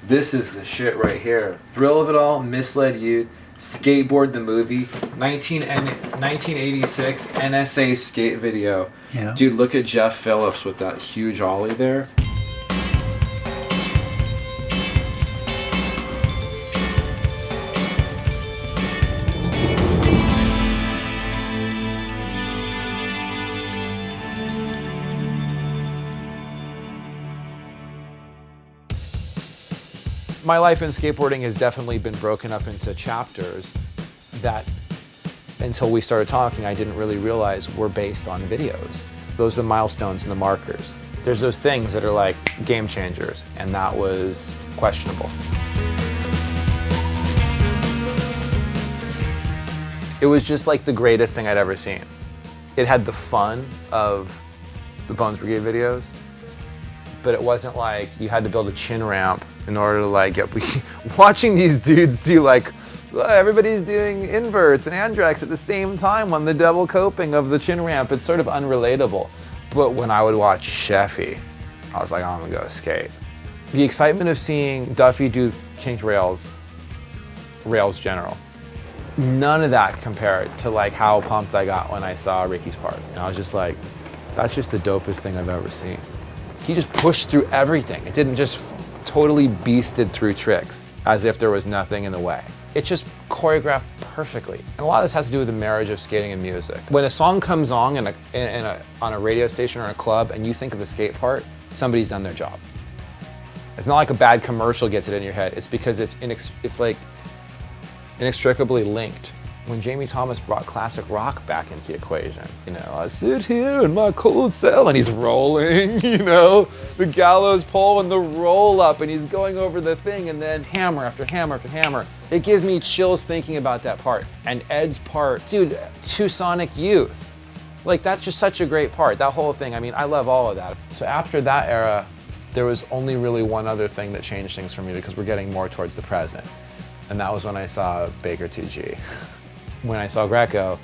This is the shit right here. Thrill of It All, Misled Youth, Skateboard the movie, 1986 NSA skate video. Yeah. Dude, look at Jeff Phillips with that huge ollie there. My life in skateboarding has definitely been broken up into chapters that, until we started talking, I didn't really realize were based on videos. Those are the milestones and the markers. There's those things that are like game changers, and that was questionable. It was just like the greatest thing I'd ever seen. It had the fun of the Bones Brigade videos, but it wasn't like you had to build a chin ramp in order to like get, watching these dudes do like, everybody's doing inverts and Andrex at the same time on the double coping of the chin ramp. It's sort of unrelatable. But when I would watch Sheffy, I was like, I'm gonna go skate. The excitement of seeing Duffy do kinked rails general, none of that compared to like how pumped I got when I saw Ricky's part. And I was just like, that's just the dopest thing I've ever seen. He just pushed through everything. It didn't just totally beasted through tricks as if there was nothing in the way. It just choreographed perfectly. And a lot of this has to do with the marriage of skating and music. When a song comes on on a radio station or a club and you think of the skate part, somebody's done their job. It's not like a bad commercial gets it in your head. It's because it's like inextricably linked. When Jamie Thomas brought classic rock back into the equation, you know, I sit here in my cold cell and he's rolling, you know, the gallows pole and the roll up and he's going over the thing and then hammer after hammer after hammer. It gives me chills thinking about that part. And Ed's part, dude, Tucsonic Youth. Like, that's just such a great part, that whole thing. I mean, I love all of that. So after that era, there was only really one other thing that changed things for me because we're getting more towards the present. And that was when I saw Baker 2G. When I saw Greco,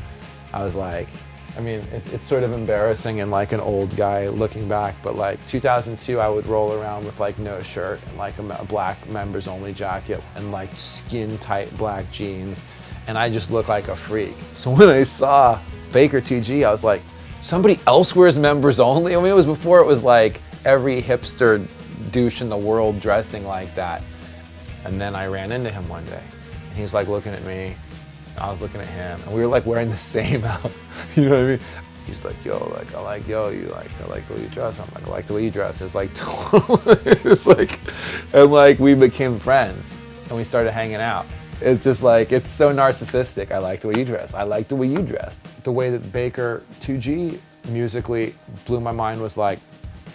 I was like, I mean, it's sort of embarrassing and like an old guy looking back, but like 2002, I would roll around with like no shirt and like a black members only jacket and like skin tight black jeans. And I just looked like a freak. So when I saw Baker 2G, I was like, somebody else wears members only? I mean, it was before it was like every hipster douche in the world dressing like that. And then I ran into him one day and he was like looking at me. I was looking at him, and we were like wearing the same outfit. You know what I mean? He's like, yo, like, I like the way you dress. I'm like, I like the way you dress. It's like, it's like, and like we became friends, and we started hanging out. It's just like, it's so narcissistic. I like the way you dress. I like the way you dressed. The way that Baker 2G musically blew my mind was like,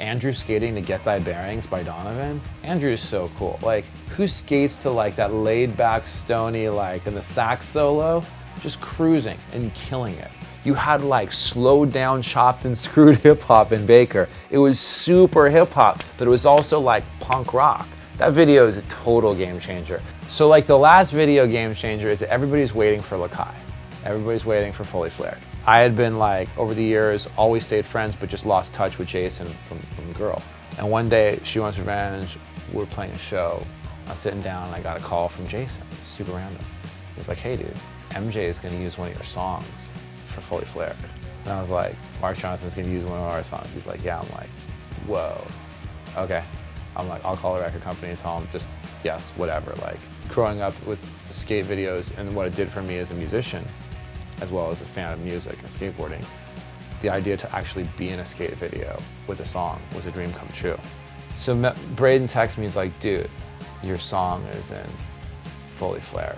Andrew skating to Get Thy Bearings by Donovan. Andrew is so cool. Like, who skates to like that laid back stony like and the sax solo, just cruising and killing it. You had like slowed down, chopped and screwed hip hop in Baker. It was super hip hop, but it was also like punk rock. That video is a total game changer. So like the last video game changer is that everybody's waiting for Lakai. Everybody's waiting for Fully Flared. I had been like, over the years, always stayed friends, but just lost touch with Jason from Girl. And one day, She Wants Revenge, we were playing a show. I was sitting down and I got a call from Jason, super random. He's like, hey dude, MJ is gonna use one of your songs for Fully Flared. And I was like, Mark Johnson's gonna use one of our songs. He's like, yeah. I'm like, whoa, okay. I'm like, I'll call the record company and tell them just, yes, whatever. Like, growing up with skate videos and what it did for me as a musician, as well as a fan of music and skateboarding, the idea to actually be in a skate video with a song was a dream come true. So Braden texts me, he's like, dude, your song is in Fully Flared.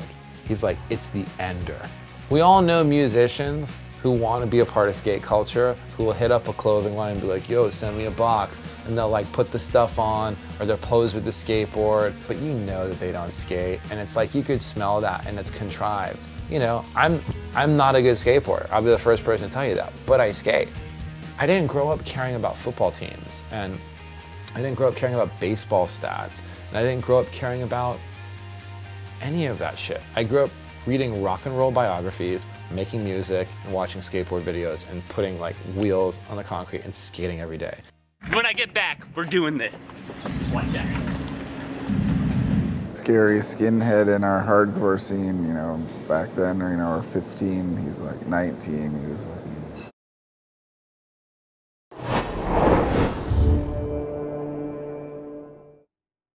He's like, it's the ender. We all know musicians who want to be a part of skate culture, who will hit up a clothing line and be like, yo, send me a box. And they'll like put the stuff on, or they'll pose with the skateboard, but you know that they don't skate. And it's like, you could smell that and it's contrived. You know, I'm not a good skateboarder. I'll be the first person to tell you that, but I skate. I didn't grow up caring about football teams, and I didn't grow up caring about baseball stats, and I didn't grow up caring about any of that shit. I grew up reading rock and roll biographies, making music, and watching skateboard videos, and putting like wheels on the concrete and skating every day. When I get back, we're doing this. Watch that. scary skinhead in our hardcore scene, you know, back then, or, you know, or 15, he's like 19, he was like